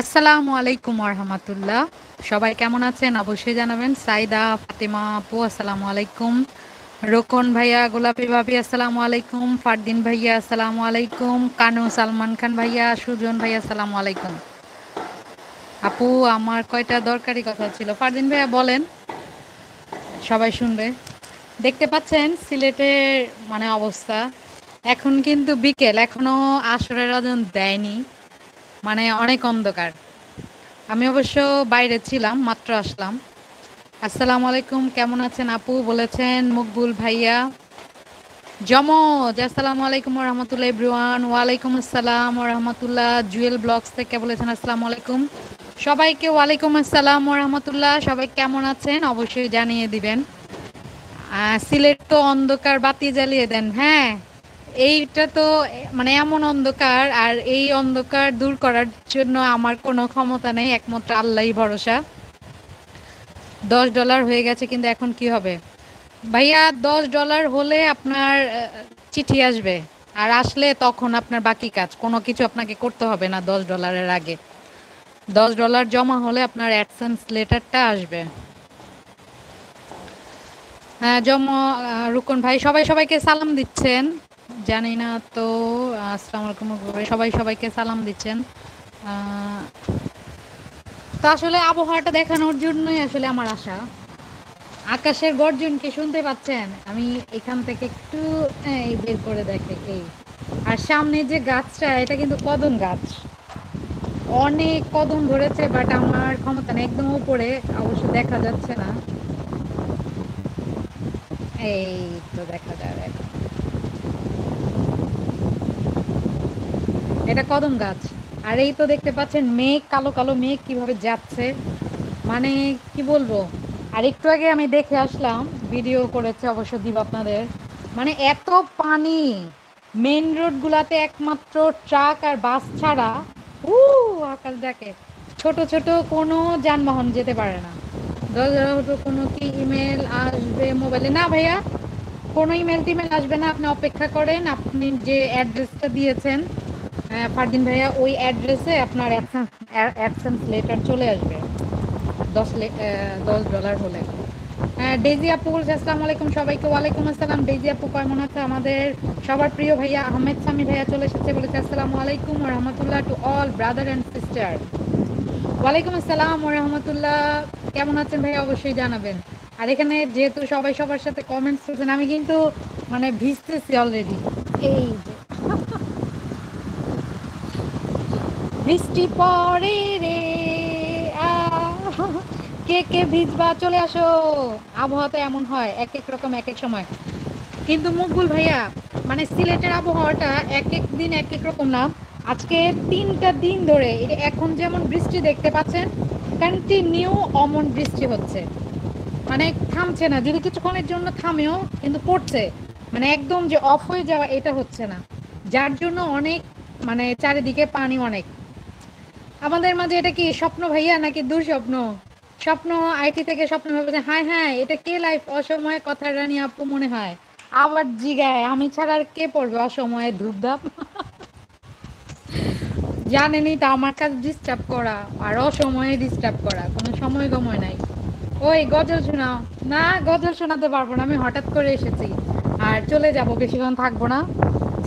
আসসালামু আলাইকুম রহমতুল্লাহ। সবাই কেমন আছেন অবশ্যই জানাবেন। সাইদা ফাতেমা আপু আসসালামু আলাইকুম, রোকন ভাইয়া, গোলাপি ভাবি আসসালামু আলাইকুম, ফারদিন ভাইয়া আসসালামু আলাইকুম, কানু সালমান খান ভাইয়া, সুজন ভাইয়া আসসালামু আলাইকুম। আপু আমার কয়টা দরকারি কথা ছিল, ফারদিন ভাইয়া বলেন, সবাই শুনবে। দেখতে পাচ্ছেন সিলেটের অবস্থা। এখন কিন্তু বিকেল, এখনো আসরের আজান দেয়নি, অনেক অন্ধকার। আমি অবশ্য বাইরে ছিলাম, মাত্র আসলাম। আসসালামু আলাইকুম, কেমন আছেন আপু বলেছেন মকবুল ভাইয়া। জমজ আসসালামু আলাইকুম রহমতুল্লাহ এভরিওয়ান। ওয়ালাইকুম আসসালাম রহমতুল্লাহ। জুয়েল ব্লগস থেকে বলেছেন আসসালামু আলাইকুম সবাইকে। ওয়ালাইকুম আসসালাম রহমতুল্লাহ। সবাই কেমন আছেন অবশ্যই জানিয়ে দিবেন। সিলেট তো অন্ধকার, বাতি জ্বালিয়ে দেন। হ্যাঁ, এইটা তো এমন অন্ধকার, আর এই অন্ধকার দূর করার জন্য আমার কোনো ক্ষমতা নেই, একমাত্র আল্লাহই ভরসা। $10 হয়ে গেছে, কিন্তু এখন কি হবে ভাইয়া? $10 হলে আপনার চিঠি আসবে, আর আসলে তখন আপনার বাকি কাজ কোনো কিছু আপনাকে করতে হবে না। $10 আগে $10 জমা হলে আপনার অ্যাডসেন্স লেটারটা আসবে। হ্যাঁ জমা। রুকন ভাই সবাই সবাইকে সালাম দিচ্ছেন, জানি না তো। আসসালামু আলাইকুম, সবাই সবাইকে সালাম দিচ্ছেন। আহ, তো আসলে আবহাওয়াটা দেখানোর জন্যই আসলে আমার আশা। আকাশের গর্জন কি শুনতে পাচ্ছেন? আমি এখান থেকে একটু এই বের করে দেখে এই, আর সামনে যে গাছটা, এটা কিন্তু কদম গাছ। অনেক কদম ধরেছে, বাট আমার ক্ষমতা নেই, একদম উপরে, অবশ্য দেখা যাচ্ছে না। এই তো দেখা যায় এখন। এটা কদম গাছ। আর এই তো দেখতে পাচ্ছেন মেঘ, কালো কালো মেঘ কিভাবে যাচ্ছে, মানে কি বলবো। আর একটু আগে আমি দেখে আসলাম, ভিডিও করেছে অবশ্য দিব আপনাদের। এত পানি মেইন রোড গুলাতে, একমাত্র ট্রাক আর বাস ছাড়া উ আকাশ দেখে, ছোট ছোট কোনো যানবাহন যেতে পারে না। কোনো কি ইমেল আসবে মোবাইলে? না ভাইয়া, কোনো ইমেল টিমেল আসবে না, আপনি অপেক্ষা করেন। আপনি যে অ্যাড্রেসটা দিয়েছেন ফারদিন ভাইয়া, ওই অ্যাড্রেসে আপনার অ্যাডসেন্স লেটার চলে আসবে। $10 হলে। ডেজি আপু বলছে আসসালামু আলাইকুম সবাইকে। ওয়ালাইকুম আসসালাম। ডেজি আপু কেমন আছে? আমাদের সবার প্রিয় ভাইয়া আহমেদ সামি ভাইয়া চলে এসেছে, বলেছে আসসালামু আলাইকুম ওয়া রাহমাতুল্লাহ to all brother and sister. ওয়ালাইকুম আসসালাম ওয়া রাহমাতুল্লাহ। কেমন আছেন ভাইয়া অবশ্যই জানাবেন। আর এখানে যেহেতু সবাই সবার সাথে কমেন্টস করছেন, আমি কিন্তু ভিজতেছি অলরেডি। এই যে বৃষ্টি পড়ে রে, আহ, কে কে ভিজবা চলে আসো। আবহাওয়া তো এমন হয়, এক এক রকম এক এক সময়। কিন্তু মকবুল ভাইয়া, সিলেটের আবহাওয়াটা এক এক দিন এক এক রকম না। আজকে 3টা দিন ধরে এই যে এখন যেমন বৃষ্টি দেখতে পাচ্ছেন, কন্টিনিউ অমন বৃষ্টি হচ্ছে, থামছে না। যদি কিছুক্ষণের জন্য থামেও, কিন্তু পড়ছে, একদম যে অফ হয়ে যাওয়া এটা হচ্ছে না। যার জন্য অনেক চারিদিকে পানি অনেক। আমাদের মাঝে এটা কি স্বপ্ন ভাইয়া নাকি দুঃস্বপ্ন? স্বপ্ন। আইটি থেকে স্বপ্ন ভেবেছে, হ্যাঁ হ্যাঁ এটা কে লাইফ অসময়ে কথা রানী আপু মনে হয়। আবার জিগায় আমি ছাড়া আর কে পড়বে অসময়ে ধূপধাপ। জানেনই তো আমার কাজ ডিস্টার্ব করা, আর অসময়ে ডিস্টার্ব করা, কোনো সময় গময় নাই। ওই গজল শোনাও। না, গজল শোনাতে পারবো না, আমি হঠাৎ করে এসেছি আর চলে যাব, বেশিক্ষণ থাকবো না।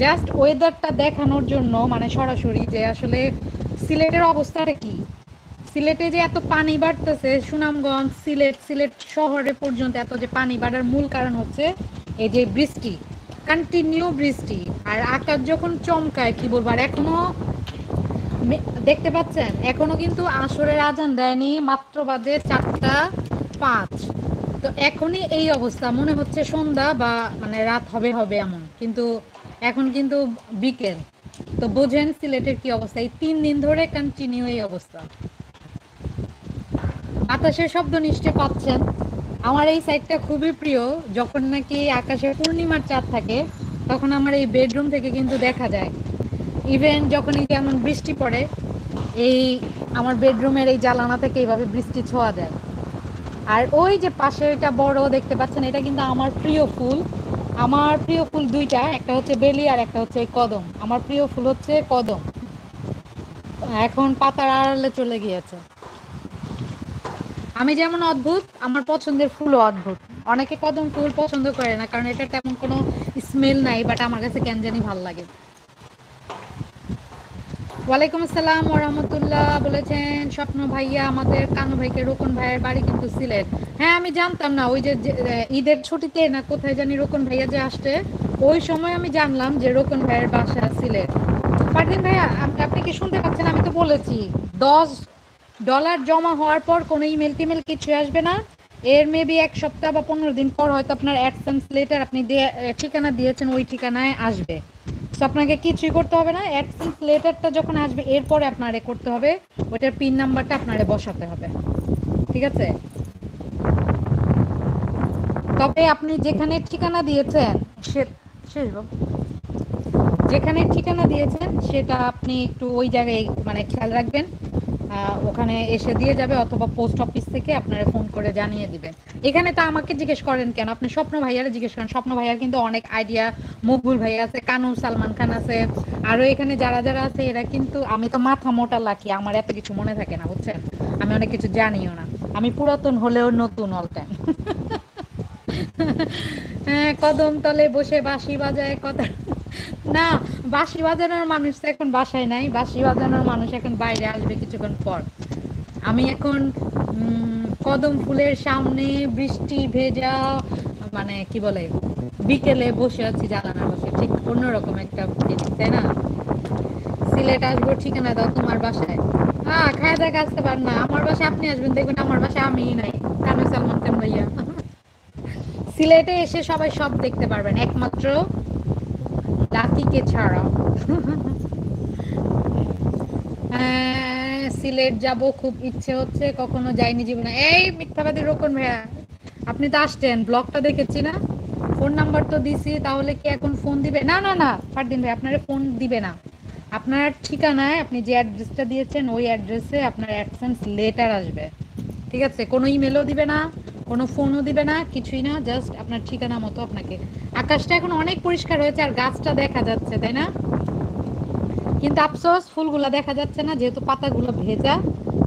জাস্ট ওয়েদারটা দেখানোর জন্য, সরাসরি যে আসলে সিলেটের অবস্থাটা কি। সিলেটে যে এত পানি বাড়তেছে, সুনামগঞ্জ সিলেট সিলেট শহরে পর্যন্ত এত যে পানি বাড়ার মূল কারণ হচ্ছে এই যে বৃষ্টি, কন্টিনিউ বৃষ্টি। আর আকাশ যখন চমকায় কি বলবো। আর এখনো দেখতে পাচ্ছেন, এখনো কিন্তু আসরের আজান দেয়নি, মাত্র বাজে 4টা 5। তো এখনই এই অবস্থা, মনে হচ্ছে সন্ধ্যা বা রাত হবে হবে এমন, কিন্তু এখন কিন্তু বিকেল। তো বোঝেন সিলেটের কি অবস্থা, এই 3 দিন ধরে কন্টিনিউ এই অবস্থা। বাতাসের শব্দ নিশ্চয় পাচ্ছেন। আমার এই সাইডটা খুবই প্রিয়, যখন নাকি আকাশে পূর্ণিমার চাঁদ থাকে, তখন আমার এই বেডরুম থেকে কিন্তু দেখা যায়। ইভেন যখন এই যেমন বৃষ্টি পড়ে, এই আমার বেডরুমের এই জানালা থেকে এইভাবে বৃষ্টি ছোঁয়া যায়। আর ওই যে পাশে এটা বড় দেখতে পাচ্ছেন, এটা কিন্তু আমার প্রিয় ফুল। আমার প্রিয় ফুল দুইটা, একটা হচ্ছে বেলি আর একটা হচ্ছে কদম। আমার প্রিয় ফুল হচ্ছে কদম। এখন পাতার আড়ালে চলে গিয়েছে। আমি যেমন অদ্ভুত, আমার পছন্দের ফুলও অদ্ভুত। অনেকে কদম ফুল পছন্দ করে না, কারণ এটা তেমন কোনো স্মেল নাই, বাট আমার কাছে কেন জানি ভালো লাগে। ওয়ালাইকুম আসসালাম ওয়া রাহমাতুল্লাহ। বলেছেন স্বপ্ন ভাইয়া আমাদের কানু ভাইকে রোকন ভাইয়ের বাড়ি কিন্তু সিলেট। হ্যাঁ, আমি জানতাম না। ওই যে ঈদের ছুটিতে না কোথায় জানি রোকন ভাইয়া যে আসছে, ওই সময় আমি জানলাম যে রোকন ভাইয়ের বাসা সিলেট। পারদিন ভাইয়া, আপনি কি শুনতে পাচ্ছেন? আমি তো বলেছি $10 জমা হওয়ার পর কোনো ইমেল টিমেল কিছু আসবে না। এর মেবি 1 সপ্তাহ বা 15 দিন পর হয়তো আপনার অ্যাডসেন্স লেটার আপনি ঠিকানা দিয়েছেন ওই ঠিকানায় আসবে। তো আপনাকে কিছুই করতে হবে না। অ্যাডসেন্স লেটারটা যখন আসবে এরপরে আপনারে করতে হবে ওইটার পিন নাম্বারটা আপনারে বসাতে হবে। ঠিক আছে? তবে আপনি যেখানে ঠিকানা দিয়েছেন সে শেষ বাবু। যেখানে ঠিকানা দিয়েছেন সেটা আপনি একটু ওই জায়গায় মানে খেয়াল রাখবেন। ওখানে এসে দিয়ে যাবে, অথবা পোস্ট অফিস থেকে আপনারা ফোন করে জানিয়ে দিবেন। এখানে তো আমাকে জিজ্ঞেস করেন কেন? আপনি স্বপ্ন ভাইয়ারে জিজ্ঞেস করেন। স্বপ্ন ভাইয়ার কিন্তু অনেক আইডিয়া। মকবুল ভাইয়া আছে, কানু, সালমান খান আছে, আরো এখানে যারা যারা আছে এরা কিন্তু, আমি তো মাথা মোটা লাকি, আমার এত কিছু মনে থাকে না, বুঝছেন? আমি অনেক কিছু জানিও না। আমি পুরাতন হলেও নতুন অল টাইম। হ্যাঁ, কদম তলে বসে বাঁশি বাজায় কথা। না, বাঁশি বাজানোর মানুষ তো এখন বাসায় নাই। বাঁশি বাজানোর মানুষ এখন বাইরে আসবে কিছুক্ষণ পর। আমি এখন কদম ফুলের সামনে বৃষ্টি ভেজা, মানে কি বলে, বিকেলে বসে আছি জানালার পাশে, ঠিক অন্যরকম একটা ফিলিং, তাই না? সিলেট আসবো, ঠিকানা দাও তোমার বাসায়। হ্যাঁ, খায় দায় আসতে পার না আমার বাসায়, আপনি আসবেন দেখবেন আমার বাসায় আমিই নাই। কানু সালমান খান ভাইয়া। সিলেটে এসে সবাই সব দেখতে পারবেন, একমাত্র লাকিকে ছাড়া। হ্যাঁ, সিলেট যাব খুব ইচ্ছে হচ্ছে, কখনো যাইনি জীবনে। এই মিথ্যাবাদী রোকন ভাইয়া, আপনি তো আসছেন, ব্লগটা দেখেছি না? ফোন নাম্বার তো দিছি, তাহলে কি এখন ফোন দিবে? না না না, ফারদিন ভাই আপনারা ফোন দিবে না। আপনার ঠিকানায় আপনি যে অ্যাড্রেসটা দিয়েছেন ওই অ্যাড্রেসে আপনার অ্যাডসেন্স লেটার আসবে। ঠিক আছে? কোনো ইমেলও দিবে না, কোনো ফোনও দিবে না, কিছুই না, জাস্ট আপনার ঠিকানা মতো আপনাকে। আকাশটা এখন অনেক পরিষ্কার হয়েছে আর গাছটা দেখা যাচ্ছে, তাই না? কিন্তু আফসোস ফুলগুলা দেখা যাচ্ছে না, যেহেতু পাতাগুলো ভেজা,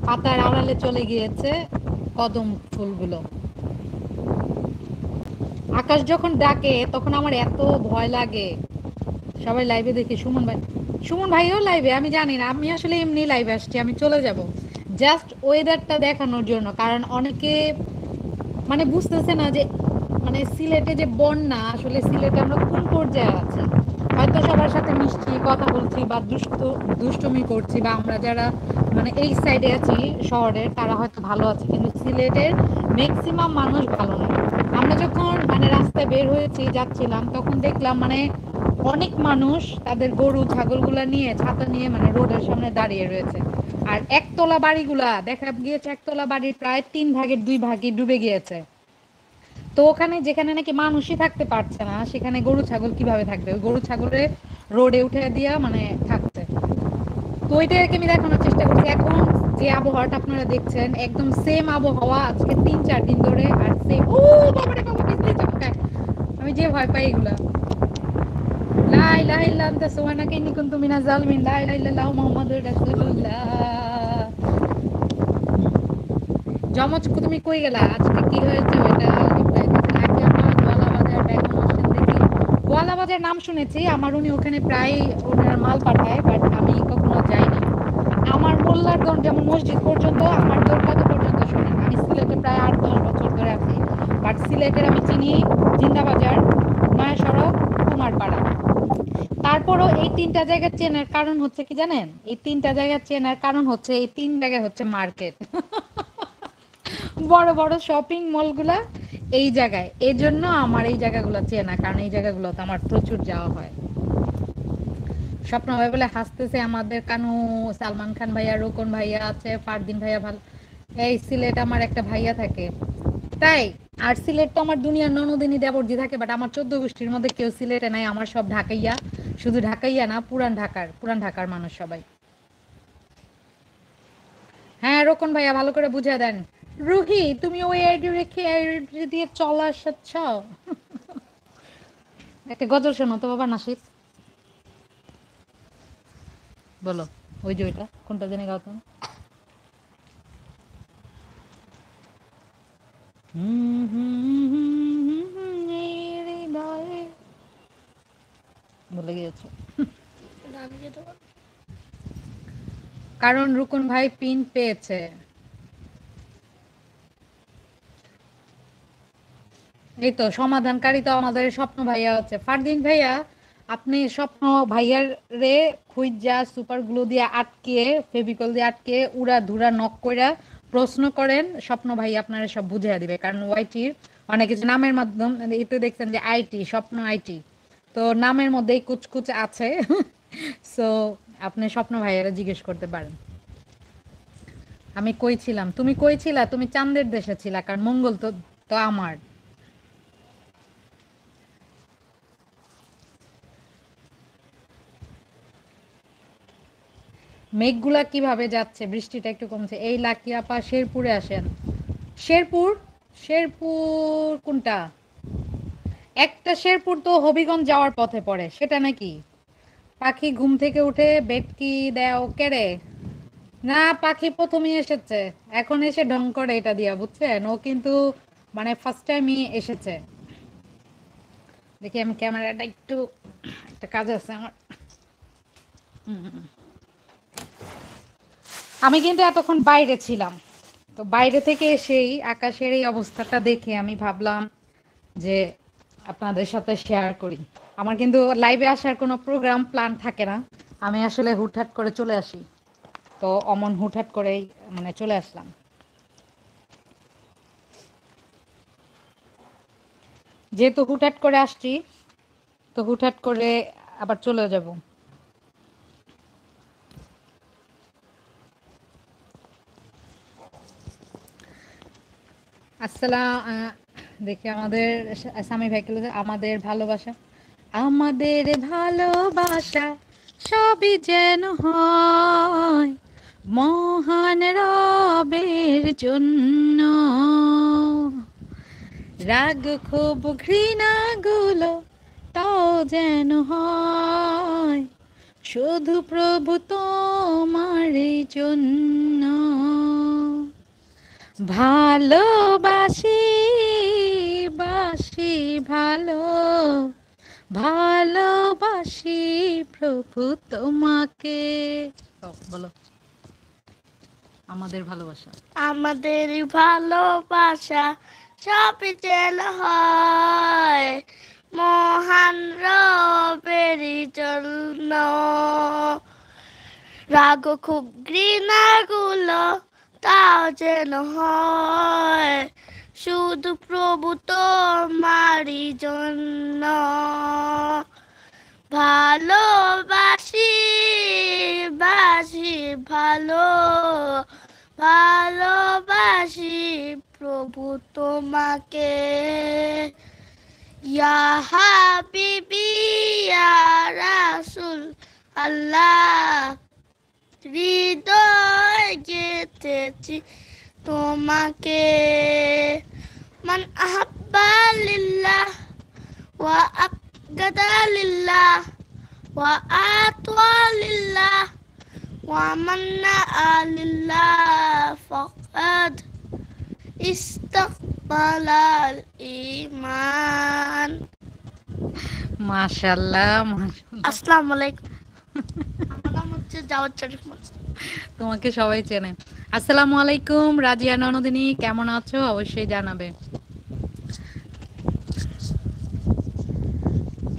পাতার আড়ালে চলে গিয়েছে কদম ফুলগুলো। আকাশ যখন ডাকে তখন আমার এত ভয় লাগে। সবাই লাইভে দেখি, সুমন ভাই, সুমন ভাইও লাইভে, আমি জানি না, আমি আসলে এমনি লাইভে আসছি, আমি চলে যাব জাস্ট ওয়েদারটা দেখানোর জন্য। কারণ অনেকে মানে বুঝতেছে না যে মানে সিলেটে যে বন্যা, আসলে সিলেটে আমরা কোন পর্যায়ে আছি। হয়তো সবার সাথে মিশছি, কথা বলছি বা দুষ্টুমি করছি, বা আমরা যারা মানে এই সাইডে আছি শহরের তারা হয়তো ভালো আছে, কিন্তু সিলেটের ম্যাক্সিমাম মানুষ ভালো না। আমরা যখন মানে রাস্তায় বের হয়েছি যাচ্ছিলাম তখন দেখলাম মানে অনেক মানুষ তাদের গরু ছাগলগুলা নিয়ে ছাতা নিয়ে মানে রোডের সামনে দাঁড়িয়ে রয়েছে। আর একতলা বাড়িগুলা দেখা গিয়েছে, একতলা বাড়ির প্রায় 3 ভাগের 2 ভাগই ডুবে গিয়েছে। তো ওখানে যেখানে নাকি মানুষই থাকতে পারছে না, সেখানে গরু ছাগল কিভাবে থাকবে? ওই গরু ছাগলের রোডে উঠে দিয়া মানে থাকছে। তো ওইটাকে আমি দেখানোর চেষ্টা করছি। এখন যে আবহাওয়াটা আপনারা দেখছেন একদম সেম আবহাওয়া আজকে 3-4 দিন ধরে, আর সেম। ও বাবারে বাবা, বিজলি চমকায়, আমি যে ভয় পাই এগুলা। লা ইলাহা ইল্লা আনতা সুবহানাকা ইন্নী কুনতু মিনাজ জালিমিন, লা ইলাহা ইল্লাল্লাহু মুহাম্মাদুর রাসূলুল্লাহ। জমজ তুমি কই গেলা? আজকে কি হয়েছে ওইটা রিপ্লাই দিতে। আগে আমার গোয়ালা বাজার বেগম আসছেন দেখি। গোয়ালা বাজার নাম শুনেছি, আমার উনি ওখানে প্রায় ওনার মাল পাঠায়, বাট আমি কখনো যাইনি। আমার মোল্লারগঞ্জ যেমন মসজিদ পর্যন্ত, আমার দৌড় কত পর্যন্ত শোনেন। আমি সিলেটে প্রায় 8-10 বছর ধরে আছি, বাট সিলেটের আমি চিনি জিন্দাবাজার, নয়া সড়ক, কুমারপাড়া। তারপরও এই 3টা জায়গা চেনার কারণ হচ্ছে কি জানেন? এই 3টা জায়গা চেনার কারণ হচ্ছে এই 3 জায়গায় হচ্ছে মার্কেট। বড় বড় শপিং মলগুলা এই জায়গায়, এই জন্য আমার এই জায়গাগুলো চেনা, কারণ এই জায়গাগুলোতে আমার প্রচুর যাওয়া হয়। স্বপ্ন ভাই বলে হাসতেছে, আমাদের কানু, সালমান খান ভাইয়া, রোকন ভাইয়া আছে, ফারদিন ভাইয়া ভালো। এই সিলেট আমার একটা ভাইয়া থাকে। তাই? আর সিলেট তো আমার দুনিয়ার ননদিনী দেবরজি থাকে, বাট আমার 14 গোষ্ঠীর মধ্যে কেউ সিলেটে নাই, আমার সব ঢাকাইয়া। শুধু ঢাকাইয়া না, পুরান ঢাকার মানুষ সবাই। হ্যাঁ, রোকন ভাইয়া ভালো করে বুঝিয়ে দেন। রুহি, তুমি ওই আইডি রেখে আইডি দিয়ে চলা আসাচ্ছ? একটা গজল শোনো তো বাবা, নাসির, বলো। ওই যে ওইটা কোনটা জেনে গাও তুমি? বলে গিয়েছো কারণ রুকন ভাই পিন পেয়েছে। এই তো সমাধানকারী তো আমাদের স্বপ্ন ভাইয়া হচ্ছে। ফারদিন ভাইয়া আপনি স্বপ্ন ভাইয়ার রে খুইজা সুপার গ্লু দিয়ে আটকে ফেভিকল দিয়ে আটকে উড়া ধুরা নক কইরা প্রশ্ন করেন, স্বপ্ন ভাই আপনারা সব বুঝিয়ে দিবে। কারণ ওয়াইটির অনেক কিছু নামের মাধ্যম এতে দেখছেন যে আইটি স্বপ্ন আইটি, তো নামের মধ্যেই কুচকুচ আছে। সো আপনি স্বপ্ন ভাইয়ারা জিজ্ঞেস করতে পারেন আমি কই ছিলাম। তুমি কই ছিলা? তুমি চাঁদের দেশে ছিলা, কারণ মঙ্গল তো তো আমার। মেঘগুলা কিভাবে যাচ্ছে? বৃষ্টিটা একটু কমছে। এই লাকি আপা শেরপুরে আসেন। শেরপুর? শেরপুর কোনটা? একটা শেরপুর তো হবিগঞ্জ যাওয়ার পথে পড়ে, সেটা নাকি? পাখি ঘুম থেকে উঠে বেটকি দেও কেড়ে? না, পাখি প্রথমেই এসেছে, এখন এসে ঢং করে এটা দিয়া, বুঝছেন? ও কিন্তু মানে ফার্স্ট টাইমই এসেছে। দেখি আমি ক্যামেরাটা একটু, একটা কাজ আছে আমার। আমি কিন্তু এতক্ষণ বাইরে ছিলাম, তো বাইরে থেকে এসেই আকাশের এই অবস্থাটা দেখে আমি ভাবলাম যে আপনাদের সাথে শেয়ার করি। আমার কিন্তু লাইভে আসার কোনো প্রোগ্রাম প্ল্যান থাকে না, আমি আসলে হুটহাট করে চলে আসি। তো অমন হুটহাট করেই মানে চলে আসলাম। যেহেতু হুটহাট করে আসছি, তো হুটহাট করে আবার চলে যাব। আসসালাম। দেখি আমাদের স্বামী ভাইকে আমাদের ভালোবাসা, আমাদের ভালোবাসা সবই যেন হয় মহান রবের জন্য, রাগ খুব ঘৃণা গুলো তাও যেন হয় শুধু প্রভু তোমার জন্য। ভালোবাসি বাসি ভালো, ভালোবাসি প্রভু তোমাকে। বলো আমাদের ভালোবাসা, আমাদের ভালোবাসা সবই যেন হয় মহান রবের জন্য, রাগ খুব ঘৃণা গুলো তাও যেন হয় শুধু প্রভু তোমারই জন্য। ভালোবাসি বাসি ভালো, ভালোবাসি প্রভু তোমাকে। ইয়া হাবিবি ইয়া রাসূল আল্লাহ, হৃদয় গেঁথেছি তোমাকে। মান আহাব্বা লিল্লাহ ওয়া আবগাদা লিল্লাহ ওয়া আতওয়া লিল্লাহ ওয়া মান্না লিল্লাহ ফাকাদ ইস্তাকবালাল ঈমান। মাশাআল্লাহ মাশাআল্লাহ। আসসালামু আলাইকুম। আমার নাম হচ্ছে জাওয়াদ শরীফ। তোমাকে সবাই চেনে। আসসালামু আলাইকুম রাজিয়া ননদিনী, কেমন আছো? অবশ্যই জানাবে।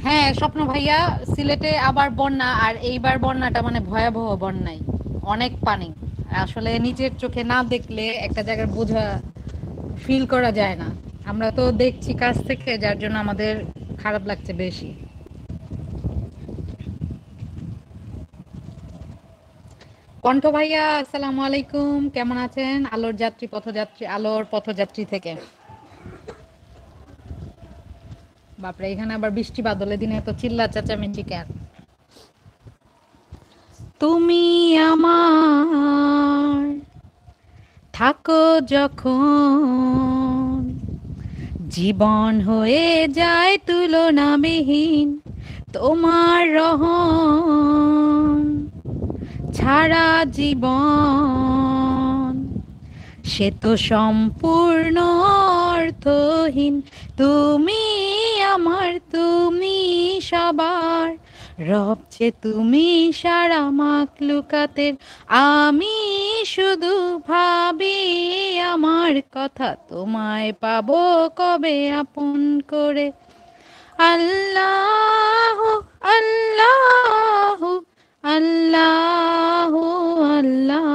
হ্যাঁ স্বপ্ন ভাইয়া, সিলেটে আবার বন্যা, আর এইবার বন্যাটা মানে ভয়াবহ বন্যায়, অনেক পানি। আসলে নিজের চোখে না দেখলে একটা জায়গার বোঝা ফিল করা যায় না। আমরা তো দেখছি কাছ থেকে, যার জন্য আমাদের খারাপ লাগছে বেশি। কণ্ঠ ভাইয়া আসসালামু আলাইকুম, কেমন আছেন? আলোর যাত্রী পথযাত্রী, আলোর পথযাত্রী থেকে। বাপরে, এখানে আবার বৃষ্টি বাদলের দিনে তো চিল্লা চেঁচামেচি কেন? তুমি আমার থাকো যখন, জীবন হয়ে যায় তুলনাবিহীন তোমার রহম, ছাড়া জীবন সে তো সম্পূর্ণ অর্থহীন। তুমি আমার, তুমি সবার, রব যে তুমি সারা মাখলুকাতের। আমি শুধু ভাবি আমার কথা, তোমায় পাবো কবে আপন করে। আল্লাহ আল্লাহ আল্লাহ আল্লাহ।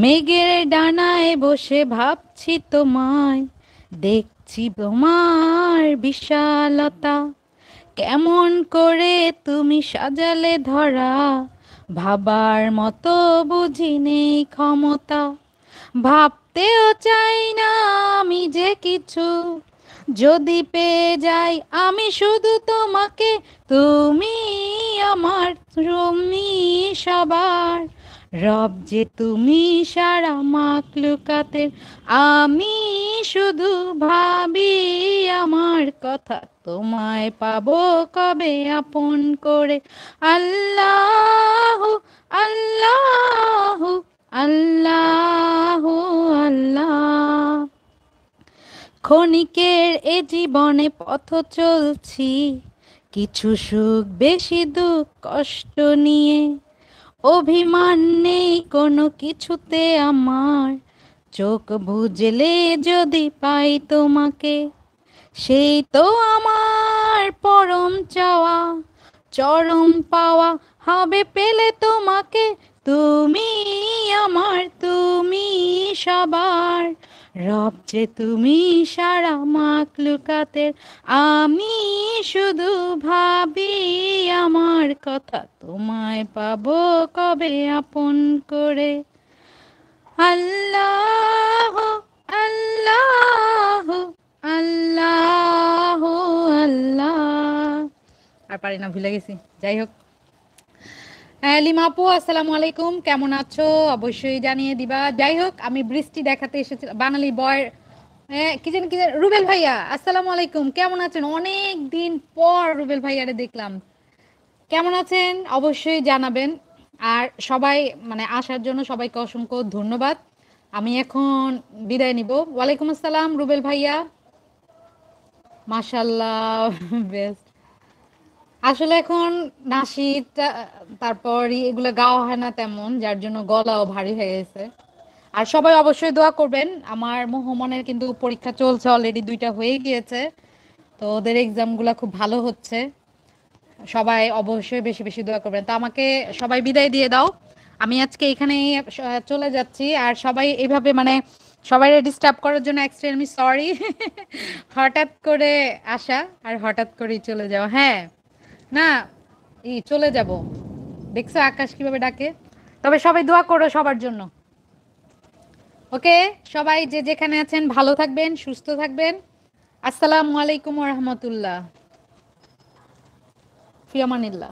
মেঘের ডানায় বসে ভাবছি তোমায়, দেখছি তোমার বিশালতা। কেমন করে তুমি সাজালে ধরা, ভাবার মতো বুঝি নেই ক্ষমতা। ভাবতেও চাই না আমি যে কিছু, যদি পেয়ে যাই আমি শুধু তোমাকে। তুমি আমার, তুমি সবার, রব যে তুমি সারা মাখলুকাতের। আমি শুধু ভাবি আমার কথা, তোমায় পাবো কবে আপন করে। আল্লাহ আল্লাহ আল্লাহ আল্লাহ। ক্ষণিকের এ জীবনে পথ চলছি, কিছু সুখ বেশি দুঃখ কষ্ট নিয়ে। অভিমান নেই কোনো কিছুতে আমার, চোখ বুজলে যদি পাই তোমাকে, সেই তো আমার পরম চাওয়া, চরম পাওয়া হবে পেলে তোমাকে। তুমি আমার, তুমি সবার, রব যে তুমি সারা মাখলুকাতের। আমি শুধু ভাবি আমার কথা, তোমায় পাবো কবে আপন করে। আল্লাহ আল্লাহ আল্লাহ আল্লাহ। আর পারি না, ভুলে গেছি। যাই হোক, লিমা আপু আসসালামু আলাইকুম, কেমন আছো অবশ্যই জানিয়ে দিবা। যাই হোক, আমি বৃষ্টি দেখাতে এসেছিলাম, বাঙালি বয় কি জানি কি জানি, রুবেল ভাইয়া আসসালামু আলাইকুম, কেমন আছেন? অনেক দিন পর রুবেল ভাইয়ারে দেখলাম, কেমন আছেন অবশ্যই জানাবেন। আর সবাই মানে আসার জন্য সবাইকে অসংখ্য ধন্যবাদ। আমি এখন বিদায় নিব। ওয়ালাইকুম আসসালাম রুবেল ভাইয়া, মাশাল্লাহ বেস্ট। আসলে এখন নাশিদটা, তারপর এগুলো গাওয়া হয় না তেমন, যার জন্য গলাও ভারী হয়ে গেছে। আর সবাই অবশ্যই দোয়া করবেন। আমার মোহমনের কিন্তু পরীক্ষা চলছে, অলরেডি 2টা হয়ে গিয়েছে, তো ওদের এক্সামগুলো খুব ভালো হচ্ছে। সবাই অবশ্যই বেশি বেশি দোয়া করবেন। তো আমাকে সবাই বিদায় দিয়ে দাও, আমি আজকে এখানেই চলে যাচ্ছি। আর সবাই এইভাবে মানে সবাই ডিস্টার্ব করার জন্য এক্সট্রিমলি সরি। হঠাৎ করে আসা আর হঠাৎ করেই চলে যাওয়া। হ্যাঁ, না চলে যাব, দেখছো আকাশ কিভাবে ডাকে। তবে সবাই দোয়া করো সবার জন্য। ওকে, সবাই যে যেখানে আছেন ভালো থাকবেন, সুস্থ থাকবেন। আসসালামু আলাইকুম ওয়া রাহমাতুল্লাহ, ফি আমানিল্লাহ।